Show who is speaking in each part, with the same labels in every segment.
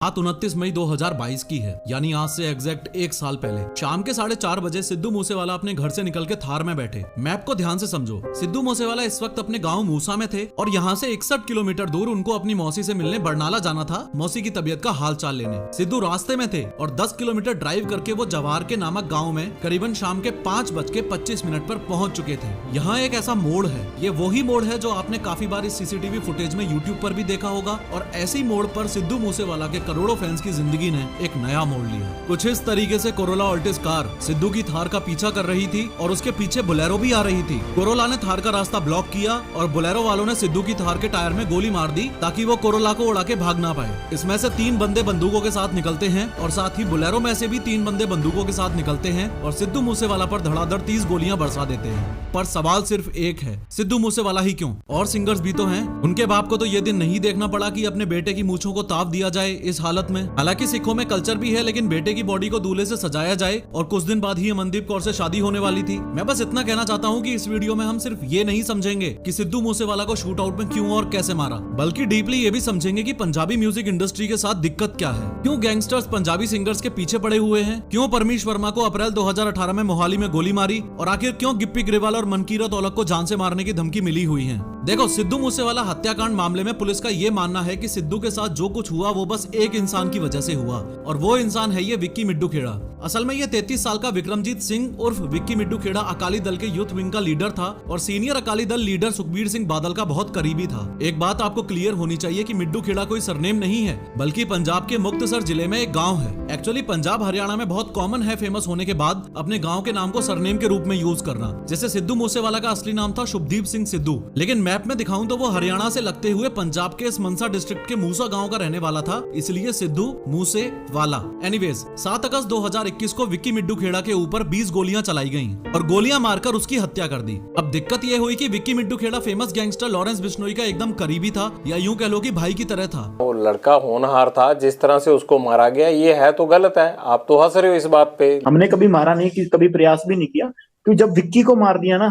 Speaker 1: बात 29 मई 2022 की है, यानी आज से एग्जैक्ट एक साल पहले शाम के 4:30 बजे सिद्धू मूसेवाला अपने घर से निकल के थार में बैठे। मैप को ध्यान से समझो। सिद्धू मूसेवाला इस वक्त अपने गांव मूसा में थे और यहाँ से 61 किलोमीटर दूर उनको अपनी मौसी से मिलने बरनाला जाना था, मौसी की तबीयत का हाल चाल लेने। सिद्धू रास्ते में थे और 10 किलोमीटर ड्राइव करके वो जवार के नामक गाँव में करीबन शाम के 5:25 पर पहुंच चुके थे। यहाँ एक ऐसा मोड़ है, ये वही मोड़ है जो आपने काफी बार इस सीसीटीवी फुटेज में यूट्यूब पर भी देखा होगा, और ऐसी मोड़ पर सिद्धू मूसेवाला के करोड़ों फैंस की जिंदगी ने एक नया मोड़ लिया। कुछ इस तरीके से कोरोला ऑल्टिस कार सिद्धू की थार का पीछा कर रही थी और उसके पीछे बोलेरो भी आ रही थी। कोरोला ने थार का रास्ता ब्लॉक किया और बोलेरो वालों ने सिद्धू की थार के टायर में गोली मार दी ताकि वो कोरोला को उड़ा के भाग ना पाए। इसमें से 3 बंदे बंदूकों के साथ निकलते हैं और साथ ही बोलेरो में से भी 3 बंदे बंदूकों के साथ निकलते हैं और सिद्धू मूसेवाला पर धड़ाधड़ 30 गोलियां बरसा देते हैं। पर सवाल सिर्फ एक है, सिद्धू मूसेवाला ही क्यों? और सिंगर्स भी तो हैं। उनके बाप को तो ये दिन नहीं देखना पड़ा कि अपने बेटे की मूंछों को ताव दिया जाए इस हालत में। हालांकि सिखों में कल्चर भी है, लेकिन बेटे की बॉडी को दूल्हे से सजाया जाए और कुछ दिन बाद ही अमनदीप कौर से शादी होने वाली थी। मैं बस इतना कहना चाहता हूँ कि इस वीडियो में हम सिर्फ ये नहीं समझेंगे कि सिद्धू मूसेवाला को शूट आउट में क्यों और कैसे मारा, बल्कि डीपली ये भी समझेंगे कि पंजाबी म्यूजिक इंडस्ट्री के साथ दिक्कत क्या है, क्यों गैंगस्टर्स पंजाबी सिंगर्स के पीछे पड़े हुए हैं, क्यों परमीश वर्मा को अप्रैल 2018 में मोहाली में गोली मारी और आखिर क्यों गिप्पी ग्रेवाल और मनकीरत औलख को जान से मारने की धमकी मिली हुई है। देखो, सिद्धू मूसेवाला हत्याकांड मामले में पुलिस का ये मानना है कि सिद्धू के साथ जो कुछ हुआ वो बस एक इंसान की वजह से हुआ, और वो इंसान है ये विक्की मिड्डू खेड़ा। असल में ये 33 साल का विक्रमजीत सिंह उर्फ विक्की मिड्डू खेड़ा अकाली दल के यूथ विंग का लीडर था और सीनियर अकाली दल लीडर सुखबीर सिंह बादल का बहुत करीबी था। एक बात आपको क्लियर होनी चाहिए कि मिड्डू खेड़ा कोई सरनेम नहीं है, बल्कि पंजाब के मुक्तसर जिले में एक गाँव है। एक्चुअली पंजाब हरियाणा में बहुत कॉमन है फेमस होने के बाद अपने गाँव के नाम को सरनेम के रूप में यूज करना। जैसे सिद्धू मूसेवाला का असली नाम था शुभदीप सिंह सिद्धू, लेकिन मैप में दिखाऊं तो वो हरियाणा से लगते हुए पंजाब के इस मनसा डिस्ट्रिक्ट के मूसा गांव का रहने वाला था, इसलिए सिद्धू मूसेवाला। एनीवेज, 7 अगस्त 2021 को विक्की मिड्डू खेड़ा के ऊपर 20 गोलियां चलाई गईं और गोलियां मारकर उसकी हत्या कर दी। अब दिक्कत यह हुई कि विक्की मिड्डू खेड़ा फेमस गैंगस्टर लॉरेंस बिश्नोई का एकदम करीबी था, या यूं कह लो कि भाई की तरह था।
Speaker 2: वो लड़का होनहार था, जिस तरह से उसको मारा गया ये है तो गलत है। आप तो हंस रहे हो इस बात पे।
Speaker 3: हमने कभी मारा नहीं, कि कभी प्रयास भी नहीं किया, क्योंकि जब विक्की को मार दिया ना,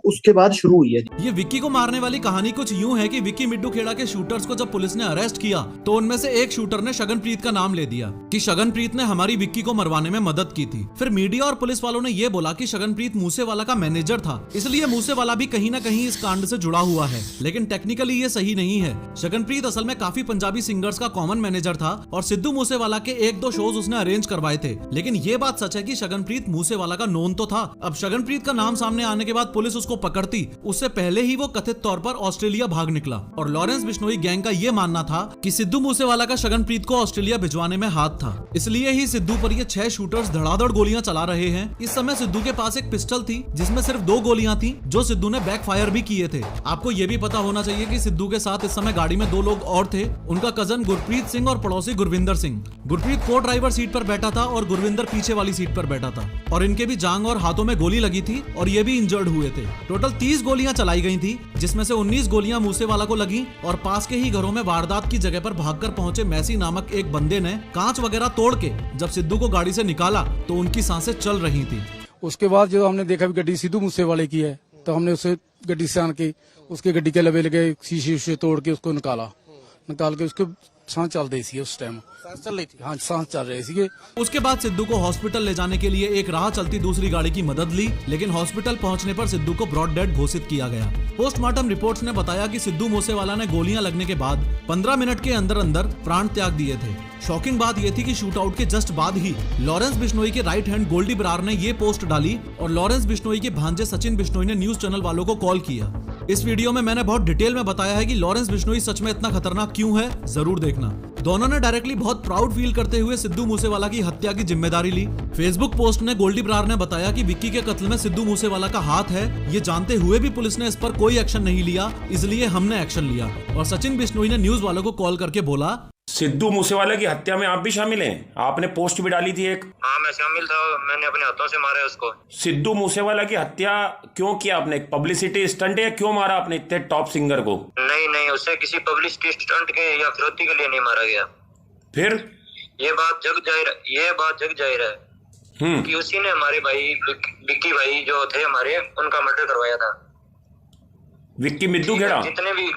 Speaker 3: उसके बाद शुरू हुई है।
Speaker 1: ये विक्की को मारने वाली कहानी कुछ यूं है कि विक्की मिड्डू खेड़ा के शूटर्स को जब पुलिस ने अरेस्ट किया तो उनमें से एक शूटर ने शगनप्रीत का नाम ले दिया कि शगनप्रीत ने हमारी विक्की को मरवाने में मदद की थी। फिर मीडिया और पुलिस वालों ने ये बोला कि शगनप्रीत मूसेवाला का मैनेजर था, इसलिए मूसेवाला भी कहीं ना कहीं इस कांड से जुड़ा हुआ है। लेकिन टेक्निकली ये सही नहीं है। शगनप्रीत असल में काफी पंजाबी सिंगर्स का कॉमन मैनेजर था और सिद्धू मूसेवाला के 1-2 शोज उसने अरेंज करवाए थे। लेकिन ये बात सच है कि शगनप्रीत मूसेवाला का नोन तो था। अब शगनप्रीत का नाम सामने आने के बाद पुलिस उसको पकड़ती, उससे पहले ही वो कथित तौर पर ऑस्ट्रेलिया भाग निकला। और लॉरेंस बिश्नोई गैंग का ये मानना था कि सिद्धू मूसेवाला का शगनप्रीत को ऑस्ट्रेलिया भिजवाने में हाथ था, इसलिए ही सिद्धू पर ये 6 शूटर्स धड़ाधड़ गोलियां चला रहे हैं। इस समय सिद्धू के पास एक पिस्टल थी जिसमें सिर्फ 2 गोलियां थी, जो सिद्धू ने बैक फायर भी किए थे। आपको ये भी पता होना चाहिए कि सिद्धू के साथ इस समय गाड़ी में 2 लोग और थे, उनका कजन गुरप्रीत सिंह और पड़ोसी गुरविंदर सिंह। गुरप्रीत को ड्राइवर सीट पर बैठा था और गुरविंदर पीछे वाली सीट पर बैठा था, और इनके भी जांग और हाथों में गोली लगी थी और ये भी इंजर्ड हुए थे। टोटल 30 गोलियां चलाई गई थी, जिसमें से 19 गोलियां मूसेवाला को लगी और पास के ही घरों में वारदात की जगह पर भागकर पहुंचे मैसी नामक एक बंदे ने कांच वगैरह तोड़ के जब सिद्धू को गाड़ी से निकाला तो उनकी सांसें चल रही थी।
Speaker 4: उसके बाद जो हमने देखा गड्डी सिद्धू मूसेवाले की है, तो हमने उसे गड्डी से आन के उसके गड्डी के लबे लगे शीशे तोड़ के उसको निकाल के उसके सांस चल रही थी। उस टाइम सांस चल रही थी, हाँ सांस चल रही थी।
Speaker 1: उसके बाद सिद्धू को हॉस्पिटल ले जाने के लिए एक राह चलती दूसरी गाड़ी की मदद ली, लेकिन हॉस्पिटल पहुंचने पर सिद्धू को ब्रॉड डेड घोषित किया गया। पोस्टमार्टम रिपोर्ट्स ने बताया कि सिद्धू मूसेवाला ने गोलियां लगने के बाद 15 मिनट के अंदर अंदर प्राण त्याग दिए थे। शॉकिंग बात यह थी कि शूट आउट के जस्ट बाद ही लॉरेंस बिश्नोई के राइट हैंड गोल्डी बरार ने ये पोस्ट डाली और लॉरेंस बिश्नोई के भांजे सचिन बिश्नोई ने न्यूज चैनल वालों को कॉल किया। इस वीडियो में मैंने बहुत डिटेल में बताया है कि लॉरेंस बिश्नोई सच में इतना खतरनाक क्यों है, जरूर देखना। दोनों ने डायरेक्टली बहुत प्राउड फील करते हुए सिद्धू मूसेवाला की हत्या की जिम्मेदारी ली। फेसबुक पोस्ट में गोल्डी बरार ने बताया कि विक्की के कत्ल में सिद्धू मूसेवाला का हाथ है, ये जानते हुए भी पुलिस ने इस पर कोई एक्शन नहीं लिया, इसलिए हमने एक्शन लिया। और सचिन बिश्नोई ने न्यूज वालों को कॉल करके बोला,
Speaker 5: सिद्धू मूसेवाला की हत्या में आप भी शामिल हैं? आपने पोस्ट भी डाली थी एक।
Speaker 6: हाँ, मैं शामिल था, मैंने अपने हाथों से मारा है उसको।
Speaker 5: सिद्धू मूसेवाला की हत्या क्यों किया आपने? पब्लिसिटी स्टंट है? क्यों मारा आपने इतने टॉप सिंगर को?
Speaker 6: नहीं, उसे किसी पब्लिसिटी स्टंट के या फिरौती के लिए नहीं मारा गया।
Speaker 5: फिर
Speaker 6: ये बात जग जाहिर है कि उसी ने हमारे भाई विक्की भाई जो थे हमारे, उनका मर्डर करवाया था।
Speaker 5: विक्की मिड्डू खेड़ा?
Speaker 6: जितने भी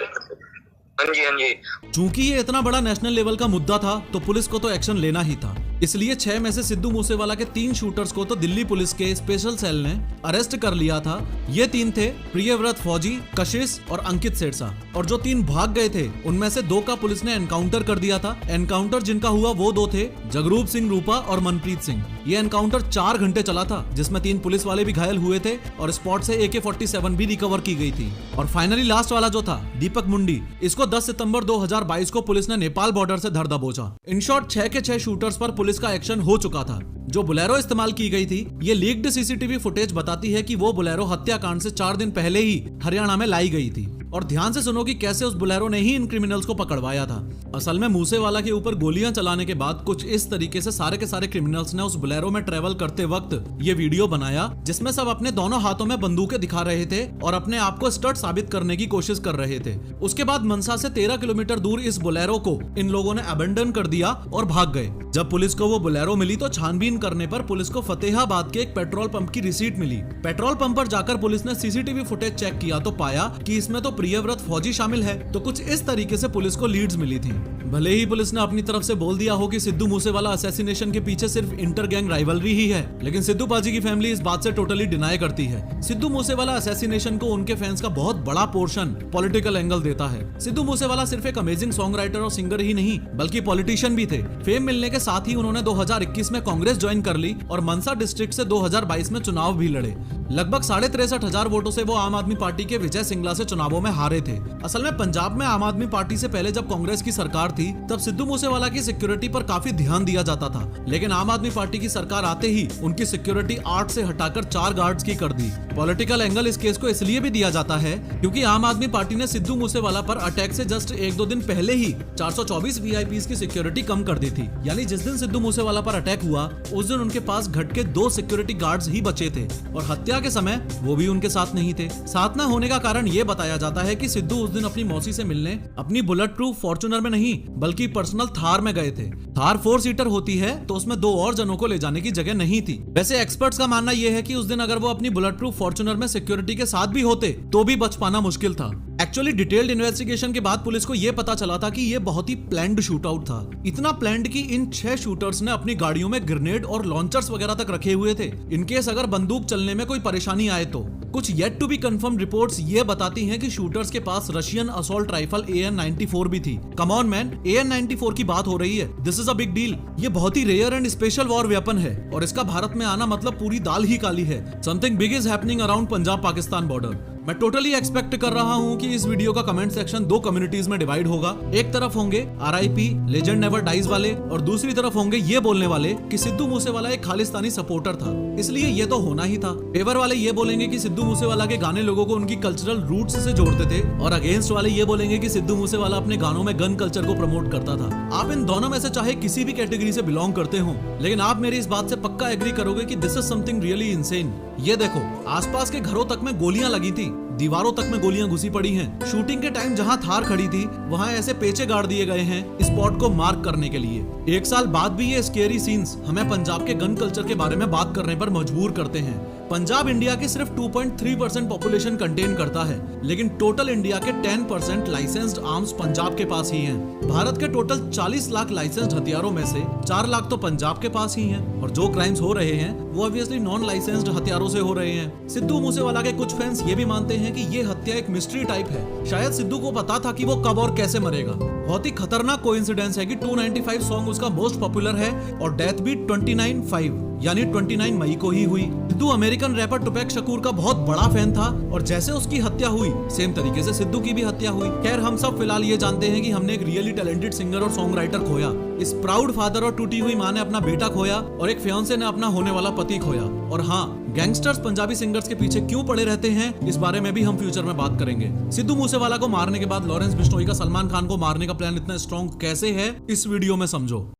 Speaker 6: हाँ जी, हाँ जी।
Speaker 1: चूंकि ये इतना बड़ा नेशनल लेवल का मुद्दा था तो पुलिस को तो एक्शन लेना ही था। इसलिए 6 में से सिद्धू मूसेवाला के 3 शूटर्स को तो दिल्ली पुलिस के स्पेशल सेल ने अरेस्ट कर लिया था। ये 3 थे प्रियव्रत फौजी, कशिश और अंकित सेरसा। और जो 3 भाग गए थे उनमें से 2 का पुलिस ने एनकाउंटर कर दिया था। एनकाउंटर जिनका हुआ वो 2 थे, जगरूप सिंह रूपा और मनप्रीत सिंह। ये एनकाउंटर 4 घंटे चला था, जिसमें 3 पुलिस वाले भी घायल हुए थे और स्पॉट से AK-47 भी रिकवर की गई थी। और फाइनली लास्ट वाला जो था दीपक मुंडी, इसको 10 सितंबर 2022 को पुलिस ने नेपाल बॉर्डर से धर दबोचा। इन शॉर्ट 6 के 6 शूटर्स पर पुलिस का एक्शन हो चुका था। जो बुलेरो इस्तेमाल की गई थी, ये लीक्ड सीसीटीवी फुटेज बताती है कि वो बुलेरो हत्याकांड से 4 दिन पहले ही हरियाणा में लाई गई थी। और ध्यान से सुनो कि कैसे उस बुलेरो ने ही इन क्रिमिनल्स को पकड़वाया था। असल में मूसेवाला के ऊपर गोलियां चलाने के बाद कुछ इस तरीके से सारे के सारे क्रिमिनल्स ने उस बुलेरो में ट्रेवल करते वक्त ये वीडियो बनाया, जिसमें सब अपने दोनों हाथों में बंदूकें दिखा रहे थे और अपने आप को स्टड साबित करने की कोशिश कर रहे थे। उसके बाद मनसा से 13 किलोमीटर दूर इस बुलेरो को इन लोगों ने अबेंडन कर दिया और भाग गए। जब पुलिस को वो बुलेरो मिली तो छानबीन करने पर पुलिस को फतेहाबाद के एक पेट्रोल पंप की रिसीट मिली। पेट्रोल पंप पर जाकर पुलिस ने सीसीटीवी फुटेज चेक किया तो पाया कि इसमें तो प्रियव्रत फौजी शामिल है। तो कुछ इस तरीके से पुलिस को लीड्स मिली थी। भले ही पुलिस ने अपनी तरफ से बोल दिया हो कि सिद्धू मूसेवाला असैसिनेशन के पीछे सिर्फ इंटर गैंग राइवलरी ही है, लेकिन सिद्धू पाजी की फैमिली इस बात से टोटली डिनाई करती है। सिद्धू मूसेवाला असैसिनेशन को उनके फैंस का बहुत बड़ा पोर्शन पॉलिटिकल एंगल देता है। सिद्धू मूसेवाला सिर्फ एक अमेजिंग सॉन्ग राइटर और सिंगर ही नहीं बल्कि पॉलिटिशियन भी थे। फेम मिलने के साथ ही उन्होंने 2021 में कांग्रेस ज्वाइन कर ली और मनसा डिस्ट्रिक्ट से 2022 में चुनाव भी लड़े। लगभग 63,500 वोटों से वो आम आदमी पार्टी के विजय सिंगला से चुनावों में हारे थे। असल में पंजाब में आम आदमी पार्टी से पहले जब कांग्रेस की सरकार थी तब सिद्धू मूसेवाला की सिक्योरिटी पर काफी ध्यान दिया जाता था, लेकिन आम आदमी पार्टी की सरकार आते ही उनकी सिक्योरिटी 8 से हटाकर 4 गार्ड्स की कर दी। पॉलिटिकल एंगल इस केस को इसलिए भी दिया जाता है क्योंकि आम आदमी पार्टी ने सिद्धू मूसेवाला पर अटैक से जस्ट 1-2 दिन पहले ही 424 VIPs की सिक्योरिटी कम कर दी थी। यानी जिस दिन सिद्धू मूसेवाला पर अटैक हुआ उस दिन उनके पास घट के 2 सिक्योरिटी गार्ड्स ही बचे थे और हत्या के समय वो भी उनके साथ नहीं थे। साथ न होने का कारण ये बताया जाता है कि सिद्धू उस दिन अपनी मौसी से मिलने अपनी बुलेट प्रूफ फॉर्च्यूनर में नहीं बल्कि पर्सनल थार में गए थे। थार 4 सीटर होती है तो उसमें 2 और जनों को ले जाने की जगह नहीं थी। वैसे एक्सपर्ट्स का मानना यह है कि उस दिन अगर वो अपनी बुलेट प्रूफ फॉर्च्यूनर में सिक्योरिटी के साथ भी होते तो भी बच पाना मुश्किल था। एक्चुअली डिटेल्ड इन्वेस्टिगेशन के बाद पुलिस को यह पता चला था कि यह बहुत ही प्लान्ड शूटआउट था। इतना प्लान्ड कि इन 6 शूटर्स ने अपनी गाड़ियों में ग्रेनेड और लॉन्चर्स वगैरह तक रखे हुए थे इनकेस अगर बंदूक चलने में कोई परेशानी आए तो। कुछ yet to be confirm reports ये बताती हैं कि शूटर्स के पास रशियन असॉल्ट राइफल AN-94 भी थी। कम ऑन मैन, AN-94 की बात हो रही है, this is a big deal. ये बहुत ही rare and special war weapon है और इसका भारत में आना मतलब पूरी दाल ही काली है। Something big is happening around Punjab Pakistan border. मैं टोटली एक्सपेक्ट कर रहा हूँ कि इस वीडियो का कमेंट सेक्शन 2 कम्युनिटीज में डिवाइड होगा। एक तरफ होंगे RIP लेजेंड नेवर डाइज वाले और दूसरी तरफ होंगे ये बोलने वाले कि सिद्धू मूसेवाला एक खालिस्तानी सपोर्टर था इसलिए ये तो होना ही था। फेवर वाले ये बोलेंगे कि सिद्धू मूसेवाला के गाने लोगों को उनकी कल्चरल रूट्स से जोड़ते थे और अगेंस्ट वाले ये बोलेंगे कि सिद्धू मूसेवाला अपने गानों में गन कल्चर को प्रमोट करता था। आप इन दोनों में से चाहे किसी भी कैटेगरी से बिलोंग करते हो, लेकिन आप मेरी इस बात से पक्का एग्री करोगे कि this is something really insane. ये देखो, आसपास के घरों तक में गोलियां लगी थी, दीवारों तक में गोलियां घुसी पड़ी हैं। शूटिंग के टाइम जहां थार खड़ी थी वहां ऐसे पेचे गाड़ दिए गए हैं स्पॉट को मार्क करने के लिए। 1 साल बाद भी ये स्केरी सीन्स हमें पंजाब के गन कल्चर के बारे में बात करने पर मजबूर करते हैं। पंजाब इंडिया की सिर्फ 2.3% पॉपुलेशन कंटेन करता है, लेकिन टोटल इंडिया के 10% लाइसेंस्ड आर्म्स पंजाब के पास ही हैं। भारत के टोटल 40 लाख लाइसेंस्ड हथियारों में से 4 लाख तो पंजाब के पास ही हैं और जो क्राइम्स हो रहे हैं वो ऑब्वियसली नॉन लाइसेंस्ड हथियारों से हो रहे हैं। सिद्धू मूसेवाला के कुछ फैंस ये भी मानते हैं कि ये हत्या एक मिस्ट्री टाइप है। शायद सिद्धू को पता था कि वो कब और कैसे मरेगा। बहुत ही खतरनाक कोइंसिडेंस है कि 295 सॉन्ग उसका मोस्ट पॉपुलर है और डेथ भी 29/5 यानी 29 मई को ही हुई। सिद्धू अमेरिकन रैपर टुपैक शकूर का बहुत बड़ा फैन था और जैसे उसकी हत्या हुई सेम तरीके से सिद्धू की भी हत्या हुई। खैर, हम सब फिलहाल ये जानते हैं कि हमने एक रियली टैलेंटेड सिंगर और सॉन्ग राइटर खोया। इस प्राउड फादर और टूटी हुई माँ ने अपना बेटा खोया और एक फियांसे ने अपना होने वाला पति खोया। और हाँ, गैंगस्टर्स पंजाबी सिंगर्स के पीछे क्यों पड़े रहते हैं इस बारे में भी हम फ्यूचर में बात करेंगे। सिद्धू मूसेवाला को मारने के बाद लॉरेंस बिश्नोई का सलमान खान को मारने का प्लान इतना स्ट्रॉन्ग कैसे है इस वीडियो में समझो।